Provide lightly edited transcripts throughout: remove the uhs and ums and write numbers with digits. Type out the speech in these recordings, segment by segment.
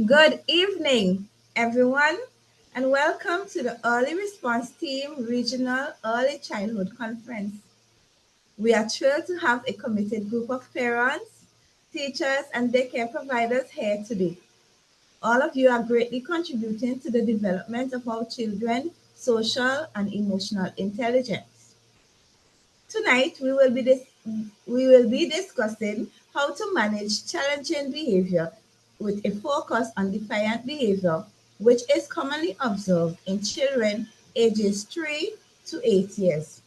Good evening, everyone, and welcome to the Early Response Team Regional Early Childhood Conference. We are thrilled to have a committed group of parents, teachers, and daycare providers here today. All of you are greatly contributing to the development of our children's social and emotional intelligence. Tonight, we will be discussing how to manage challenging behavior with a focus on defiant behavior, which is commonly observed in children ages 3 to 8 years.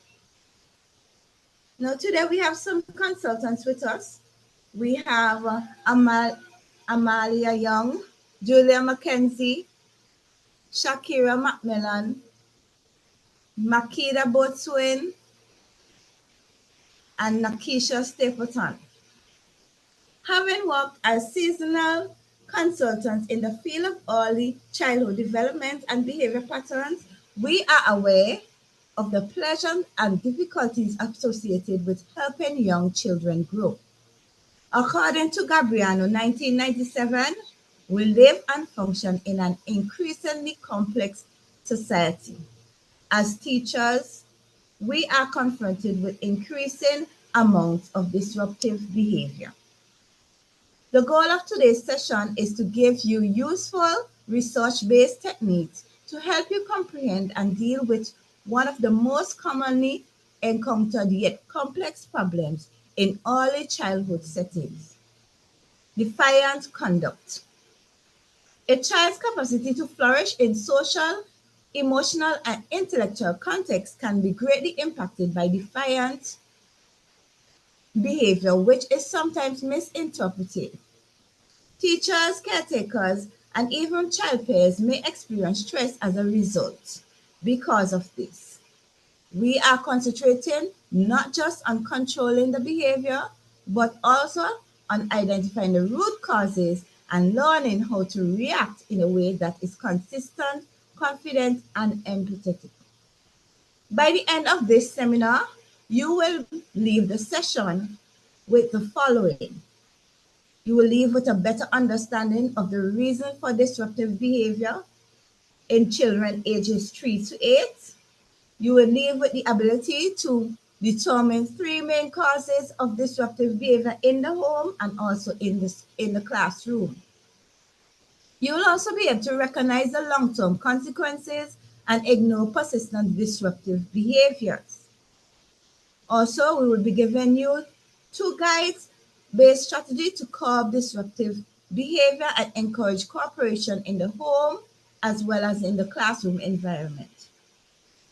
Now, today we have some consultants with us. We have Amalia Young, Julia McKenzie, Shakira McMillan, Makeda Botswin, and Nakisha Stapleton. Having worked as seasonal consultants in the field of early childhood development and behavior patterns, we are aware of the pleasures and difficulties associated with helping young children grow. According to Gabriano 1997, we live and function in an increasingly complex society. As teachers, we are confronted with increasing amounts of disruptive behavior. The goal of today's session is to give you useful research-based techniques to help you comprehend and deal with one of the most commonly encountered yet complex problems in early childhood settings: defiant conduct. A child's capacity to flourish in social, emotional, and intellectual contexts can be greatly impacted by defiant behavior, which is sometimes misinterpreted. Teachers, caretakers, and even child pairs may experience stress as a result. Because of this, we are concentrating not just on controlling the behavior, but also on identifying the root causes and learning how to react in a way that is consistent, confident, and empathetic. By the end of this seminar, you will leave the session with the following. You will leave with a better understanding of the reason for disruptive behavior in children ages 3 to 8. You will leave with the ability to determine three main causes of disruptive behavior in the home and also in the classroom. You will also be able to recognize the long-term consequences and ignore persistent disruptive behaviors. Also, we will be giving you two guides-based strategy to curb disruptive behavior and encourage cooperation in the home as well as in the classroom environment.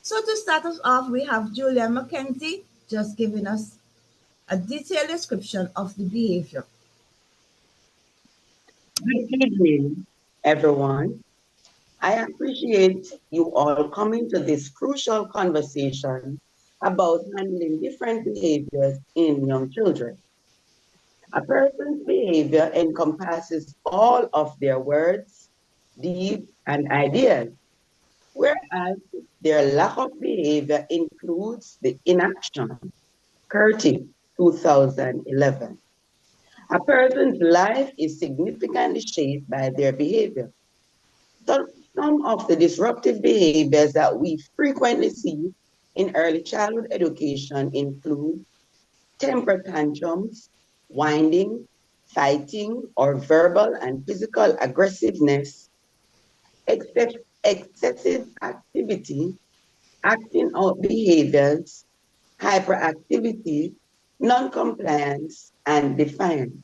So to start us off, we have Julia McKenzie just giving us a detailed description of the behavior. Good evening, everyone. I appreciate you all coming to this crucial conversation about handling different behaviors in young children. A person's behavior encompasses all of their words, deeds, and ideas, whereas their lack of behavior includes the inaction. Curtis, 2011. A person's life is significantly shaped by their behavior. Some of the disruptive behaviors that we frequently see in early childhood education include temper tantrums, whining, fighting, or verbal and physical aggressiveness, excessive activity, acting out behaviors, hyperactivity, non-compliance, and defiance.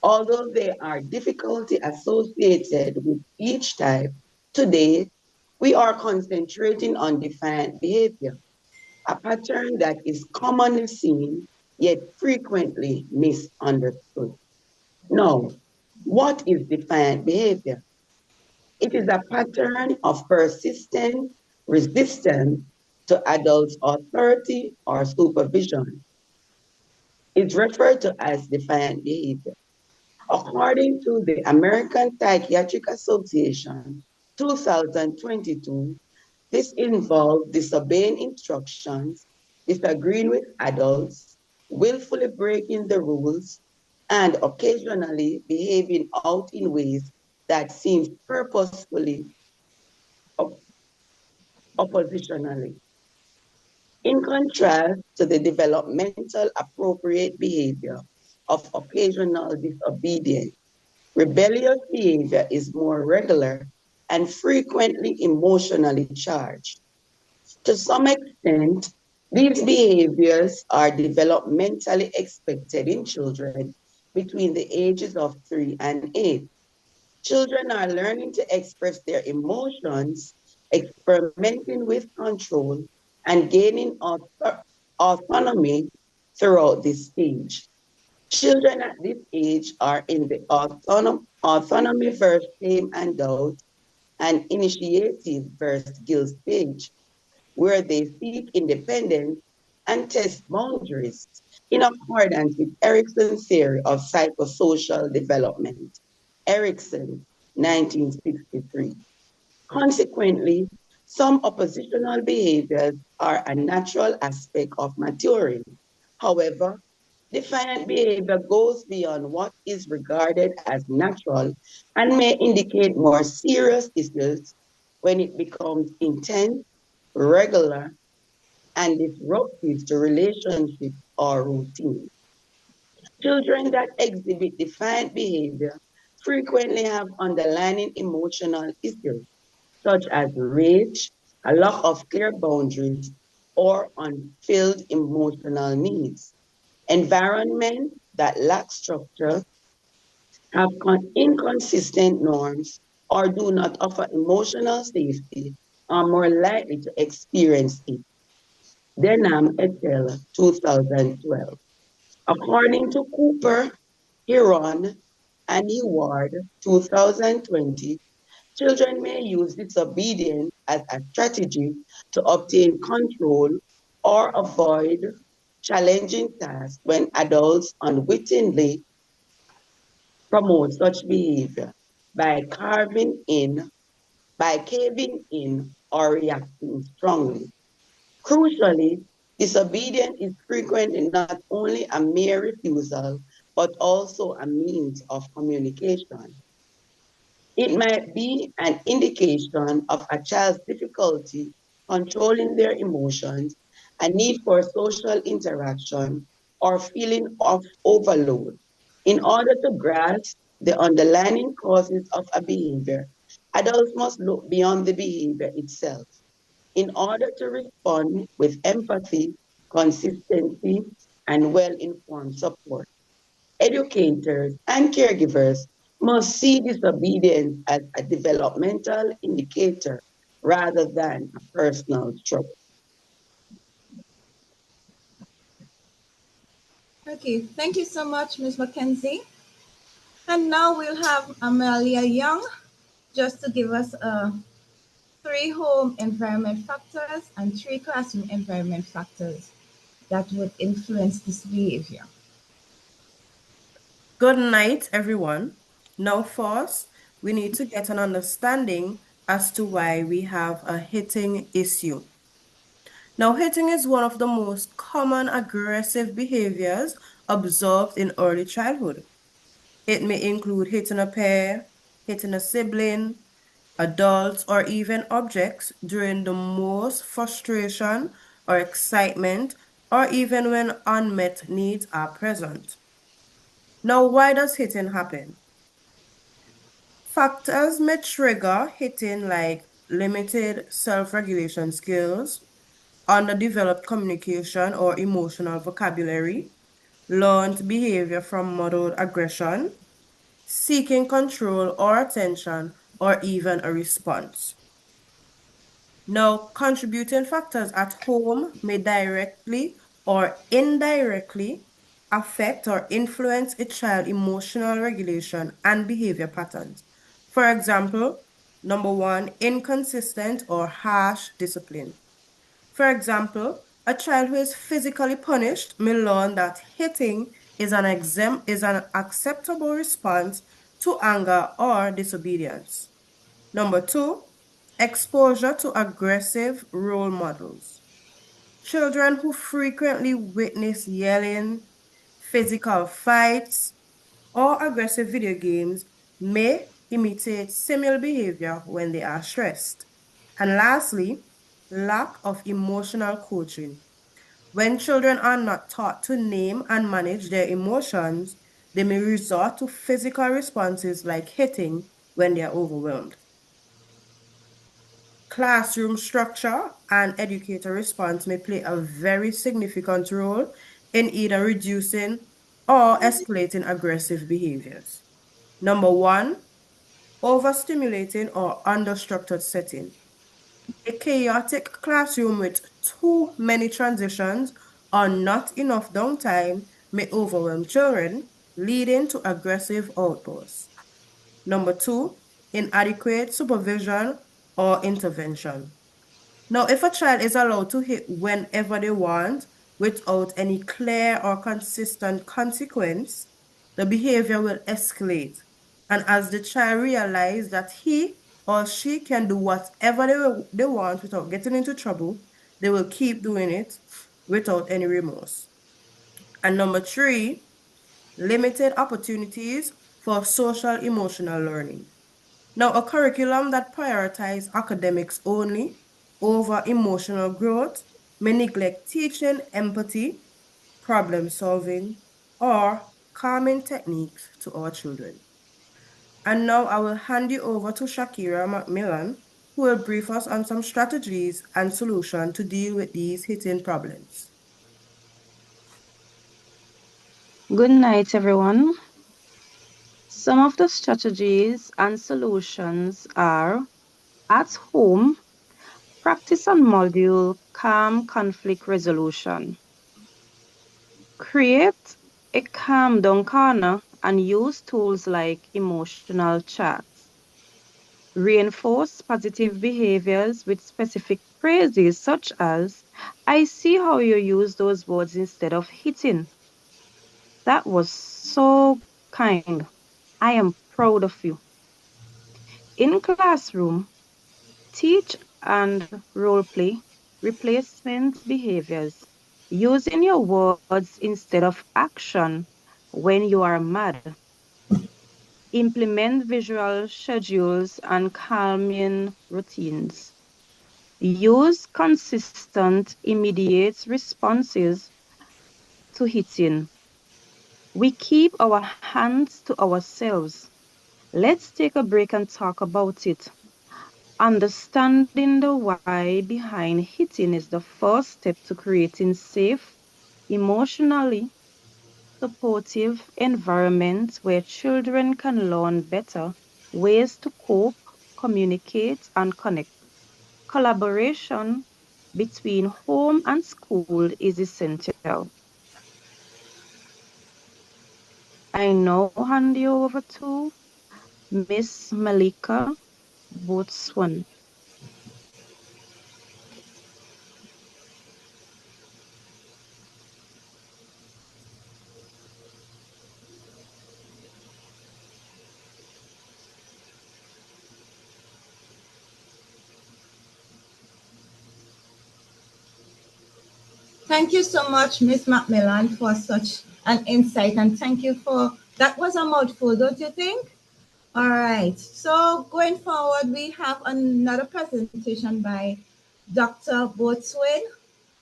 Although there are difficulties associated with each type, today we are concentrating on defiant behavior, a pattern that is commonly seen yet frequently misunderstood. Now, what is defiant behavior? It is a pattern of persistent resistance to adults' authority or supervision. It's referred to as defiant behavior. According to the American Psychiatric Association, 2022, this involved disobeying instructions, disagreeing with adults, willfully breaking the rules, and occasionally behaving out in ways that seem purposefully oppositionally. In contrast to the developmental appropriate behavior of occasional disobedience, rebellious behavior is more regular and frequently emotionally charged. To some extent, these behaviors are developmentally expected in children between the ages of 3 and 8. Children are learning to express their emotions, experimenting with control, and gaining autonomy throughout this stage. Children at this age are in the autonomy versus shame and doubt and initiative versus guilt stage, where they seek independence and test boundaries in accordance with Erickson's theory of psychosocial development. Erickson, 1963. Consequently, some oppositional behaviors are a natural aspect of maturing. However, defiant behavior goes beyond what is regarded as natural and may indicate more serious issues when it becomes intense, regular, and disruptive to relationships or routine. Children that exhibit defiant behavior frequently have underlying emotional issues, such as rage, a lack of clear boundaries, or unfilled emotional needs. Environments that lack structure, have inconsistent norms, or do not offer emotional safety are more likely to experience it. Denham et al., 2012. According to Cooper, Huron, and Eward, 2020, children may use disobedience as a strategy to obtain control or avoid challenging tasks when adults unwittingly promote such behavior by caving in or reacting strongly. Crucially, disobedience is frequently not only a mere refusal, but also a means of communication. It might be an indication of a child's difficulty controlling their emotions, a need for social interaction, or feeling of overload. In order to grasp the underlying causes of a behavior, adults must look beyond the behavior itself in order to respond with empathy, consistency, and well-informed support. Educators and caregivers must see disobedience as a developmental indicator rather than a personal struggle. Okay, thank you so much, Ms. Mackenzie. And now we'll have Amelia Young just to give us 3 home environment factors and 3 classroom environment factors that would influence this behavior. Good night, everyone. Now, first, we need to get an understanding as to why we have a hitting issue. Now, hitting is one of the most common aggressive behaviors observed in early childhood. It may include hitting a peer, hitting a sibling, adults, or even objects during the most frustration or excitement, or even when unmet needs are present. Now, why does hitting happen? Factors may trigger hitting like limited self-regulation skills, underdeveloped communication or emotional vocabulary, learned behavior from modeled aggression, seeking control or attention, or even a response. Now, contributing factors at home may directly or indirectly affect or influence a child's emotional regulation and behavior patterns. For example, number one, inconsistent or harsh discipline. For example, a child who is physically punished may learn that hitting is an acceptable response to anger or disobedience. Number two, exposure to aggressive role models. Children who frequently witness yelling, physical fights, or aggressive video games may imitate similar behavior when they are stressed. And lastly, lack of emotional coaching. When children are not taught to name and manage their emotions, they may resort to physical responses like hitting when they are overwhelmed. Classroom structure and educator response may play a very significant role in either reducing or escalating aggressive behaviors. Number one, overstimulating or understructured setting. A chaotic classroom with too many transitions or not enough downtime may overwhelm children, leading to aggressive outbursts. Number two, inadequate supervision or intervention. Now, if a child is allowed to hit whenever they want without any clear or consistent consequence, the behavior will escalate. And as the child realizes that he or she can do whatever they want without getting into trouble, they will keep doing it without any remorse. And number three, limited opportunities for social emotional learning. Now, a curriculum that prioritizes academics only over emotional growth may neglect teaching empathy, problem solving, or calming techniques to our children. And now I will hand you over to Shakira McMillan, who will brief us on some strategies and solutions to deal with these hitting problems. Good night, everyone. Some of the strategies and solutions are at home, practice on module calm conflict resolution. Create a calm down corner and use tools like emotional charts. Reinforce positive behaviors with specific phrases such as, I see how you use those words instead of hitting. That was so kind. I am proud of you. In classroom, teach and role play replacement behaviors. Using your words instead of action when you are mad. Implement visual schedules and calming routines. Use consistent, immediate responses to hitting. We keep our hands to ourselves. Let's take a break and talk about it. Understanding the why behind hitting is the first step to creating safe, emotionally supportive environments where children can learn better ways to cope, communicate, and connect. Collaboration between home and school is essential. I now hand you over to Miss Malika Botswan. Thank you so much, Miss Macmillan, for such an insight, and thank you for that. Was a mouthful, don't you think? All right. So going forward, we have another presentation by Dr. Boatswain,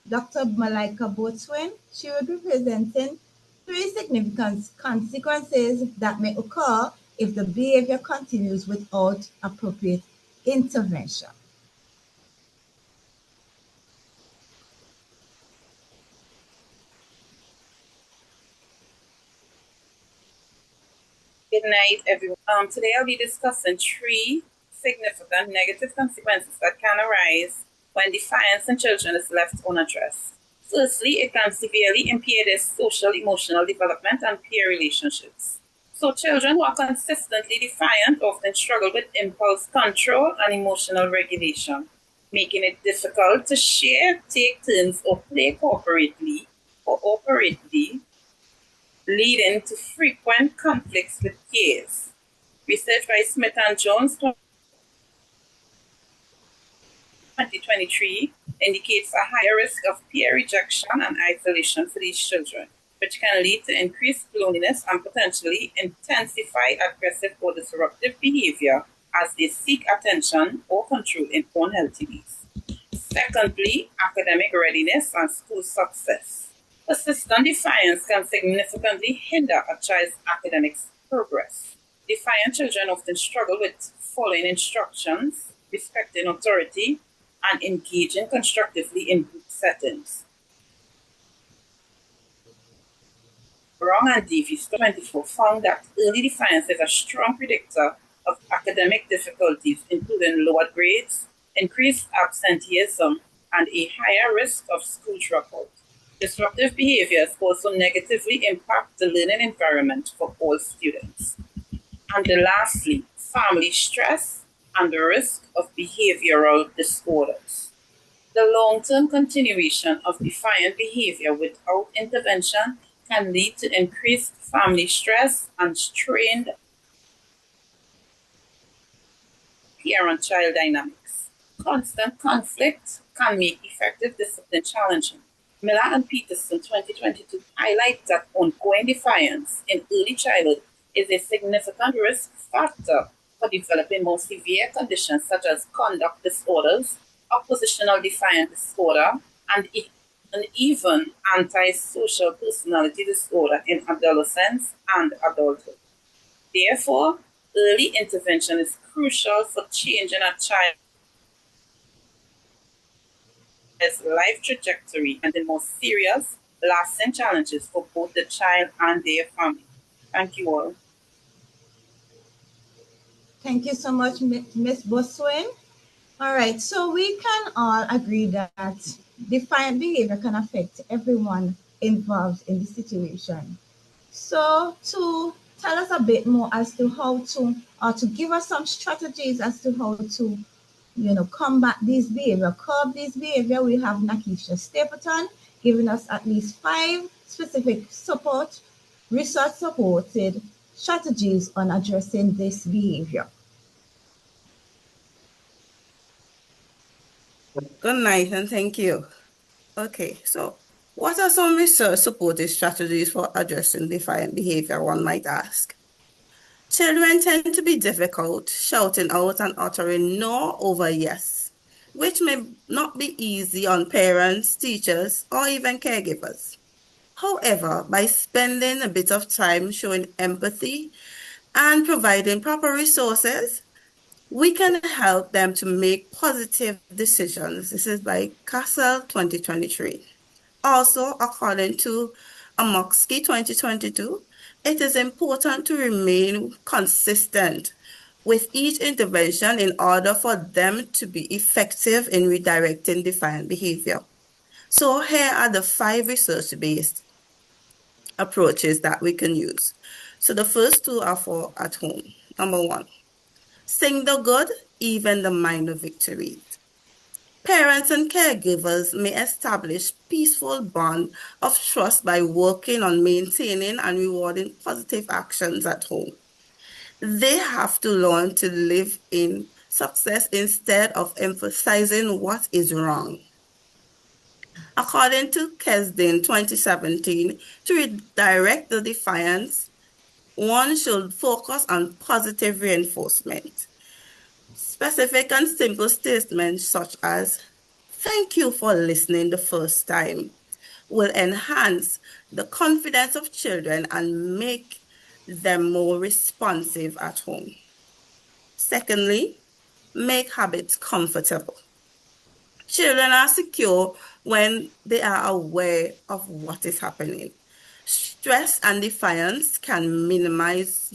Dr. Malika Boatswain. She will be presenting three significant consequences that may occur if the behavior continues without appropriate intervention. Good night, everyone. Today I'll be discussing three significant negative consequences that can arise when defiance in children is left unaddressed. Firstly, it can severely impair their social, emotional development and peer relationships. So children who are consistently defiant often struggle with impulse control and emotional regulation, making it difficult to share, take turns, or play cooperatively, leading to frequent conflicts with peers. Research by Smith and Jones 2023 indicates a higher risk of peer rejection and isolation for these children, which can lead to increased loneliness and potentially intensify aggressive or disruptive behavior as they seek attention or control in unhealthy ways. Secondly, academic readiness and school success. Persistent defiance can significantly hinder a child's academic progress. Defiant children often struggle with following instructions, respecting authority, and engaging constructively in group settings. Wrong and Davies 24 found that early defiance is a strong predictor of academic difficulties, including lower grades, increased absenteeism, and a higher risk of school dropout. Disruptive behaviors also negatively impact the learning environment for all students. And lastly, family stress and the risk of behavioral disorders. The long-term continuation of defiant behavior without intervention can lead to increased family stress and strained parent-child dynamics. Constant conflict can make effective discipline challenging. Miller and Peterson 2022 highlight that ongoing defiance in early childhood is a significant risk factor for developing more severe conditions such as conduct disorders, oppositional defiant disorder, and even antisocial personality disorder in adolescence and adulthood. Therefore, early intervention is crucial for changing a child's life trajectory and the more serious, lasting challenges for both the child and their family. Thank you all. Thank you so much, Ms. Boswin. All right, so we can all agree that defiant behavior can affect everyone involved in the situation. So to tell us a bit more as to how to, or to give us some strategies as to how to, combat this behavior, curb this behavior, we have Nakisha Stapleton giving us at least 5 specific research-supported strategies on addressing this behavior. Good night and thank you. Okay, so what are some research-supported strategies for addressing defiant behavior, one might ask? Children tend to be difficult, shouting out and uttering no over yes, which may not be easy on parents, teachers, or even caregivers. However, by spending a bit of time showing empathy and providing proper resources, we can help them to make positive decisions. This is by Castle 2023. Also, according to Amoksky 2022, it is important to remain consistent with each intervention in order for them to be effective in redirecting defiant behavior. So here are the 5 research-based approaches that we can use. So the first 2 are for at home. Number 1, sing the good, even the minor victories. Parents and caregivers may establish peaceful bond of trust by working on maintaining and rewarding positive actions at home. They have to learn to live in success instead of emphasizing what is wrong. According to Kesdin 2017, to redirect the defiance, one should focus on positive reinforcement. Specific and simple statements such as, "Thank you for listening the first time," will enhance the confidence of children and make them more responsive at home. Secondly, make habits comfortable. Children are secure when they are aware of what is happening. Stress and defiance can minimize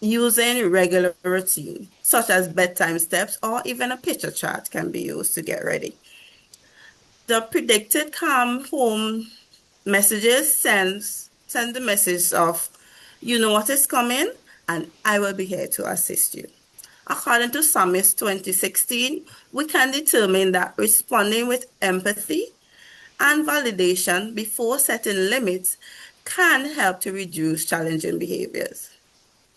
using regular routine, such as bedtime steps or even a picture chart can be used to get ready. The predicted calm home messages send the message of, "You know what is coming and I will be here to assist you." According to Psalmist 2016, we can determine that responding with empathy and validation before setting limits can help to reduce challenging behaviors.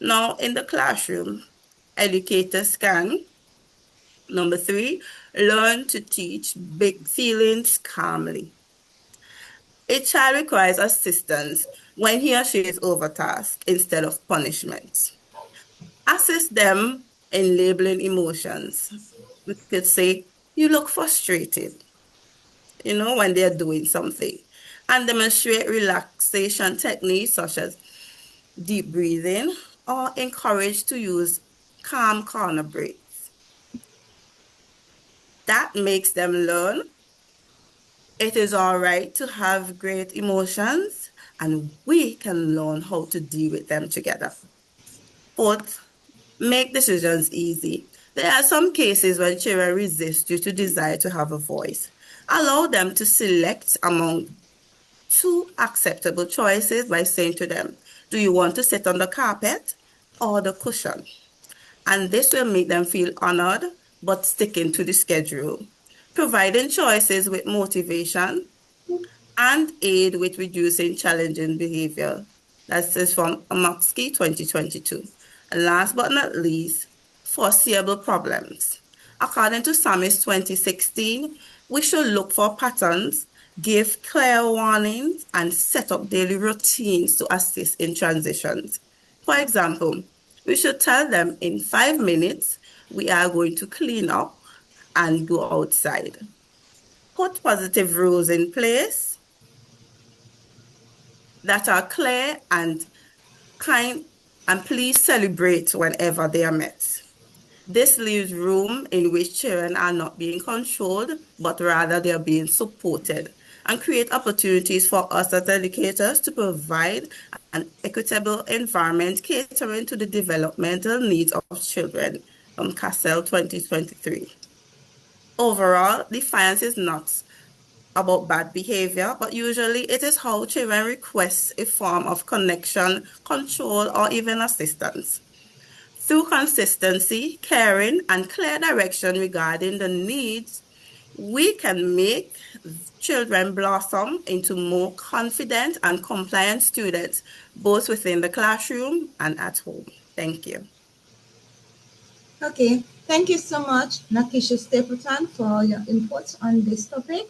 Now, in the classroom, educators can, number 3, learn to teach big feelings calmly. A child requires assistance when he or she is overtasked instead of punishment. Assist them in labeling emotions. We could say, you look frustrated, when they're doing something. And demonstrate relaxation techniques such as deep breathing or encourage to use calm corner breaks. That makes them learn it is all right to have great emotions and we can learn how to deal with them together. Fourth, make decisions easy. There are some cases when children resist due to desire to have a voice. Allow them to select among two acceptable choices by saying to them, do you want to sit on the carpet or the cushion? And this will make them feel honored, but sticking to the schedule. Providing choices with motivation and aid with reducing challenging behavior. That is from Amaksky 2022. And last but not least, foreseeable problems. According to SAMIS 2016, we should look for patterns, give clear warnings, and set up daily routines to assist in transitions. For example, we should tell them in 5 minutes, we are going to clean up and go outside. Put positive rules in place that are clear and kind, and please celebrate whenever they are met. This leaves room in which children are not being controlled, but rather they are being supported, and create opportunities for us as educators to provide an equitable environment catering to the developmental needs of children from CASEL 2023. Overall, defiance is not about bad behavior, but usually it is how children request a form of connection, control, or even assistance. Through consistency, caring, and clear direction regarding the needs, we can make children blossom into more confident and compliant students, both within the classroom and at home. Thank you. Okay, thank you so much, Nakisha Stapleton, for your input on this topic.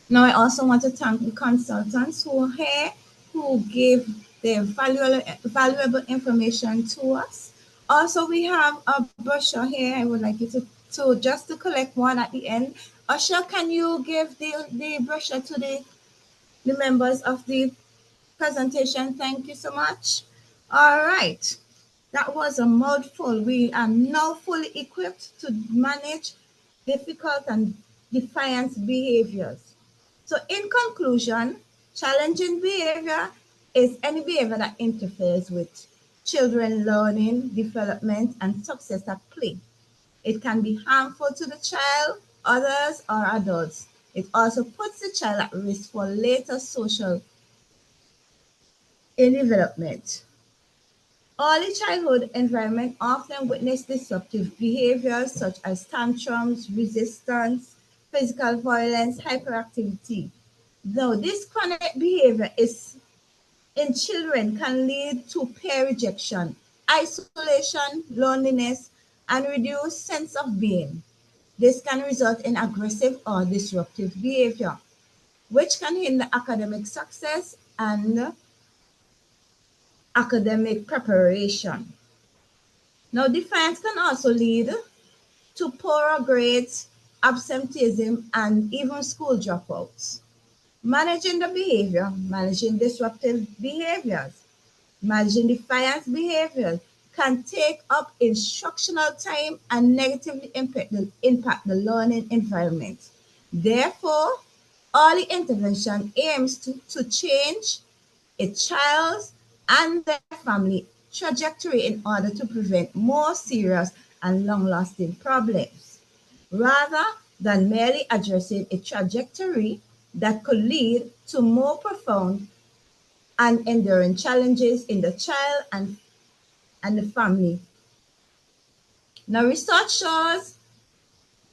Now, I also want to thank the consultants who are here, who gave their valuable information to us. Also, we have a brochure here. I would like you to just to collect one at the end. Usher, can you give the brochure to the members of the presentation? Thank you so much. All right. That was a mouthful. We are now fully equipped to manage difficult and defiant behaviors. So in conclusion, challenging behavior is any behavior that interferes with children learning, development, and success at play. It can be harmful to the child, others, or adults. It also puts the child at risk for later social development. Early childhood environment often witness disruptive behaviors such as tantrums, resistance, physical violence, hyperactivity. Though this chronic behavior in children can lead to peer rejection, isolation, loneliness, and reduced sense of being. This can result in aggressive or disruptive behavior, which can hinder academic success and academic preparation. Now, defiance can also lead to poorer grades, absenteeism, and even school dropouts. Managing the behavior, managing disruptive behaviors, managing defiance behaviors can take up instructional time and negatively impact the learning environment. Therefore, early intervention aims to change a child's and their family trajectory in order to prevent more serious and long-lasting problems, rather than merely addressing a trajectory that could lead to more profound and enduring challenges in the child and the family. Now, research shows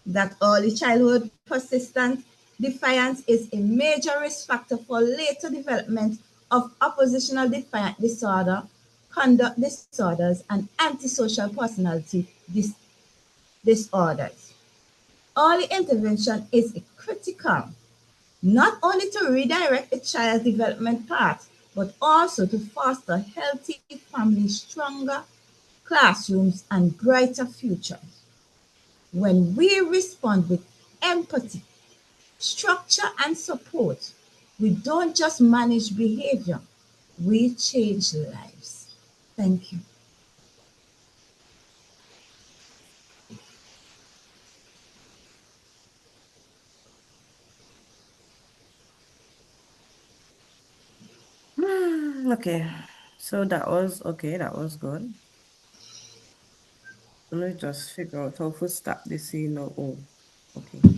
that early childhood persistent defiance is a major risk factor for later development of oppositional defiant disorder, conduct disorders, and antisocial personality disorders. Early intervention is critical not only to redirect a child's development path, but also to foster healthy families, stronger classrooms, and brighter futures. When we respond with empathy, structure, and support, we don't just manage behavior, we change lives. Thank you. Okay, so that was good. Let me just figure out how to stop this scene now. Oh, okay.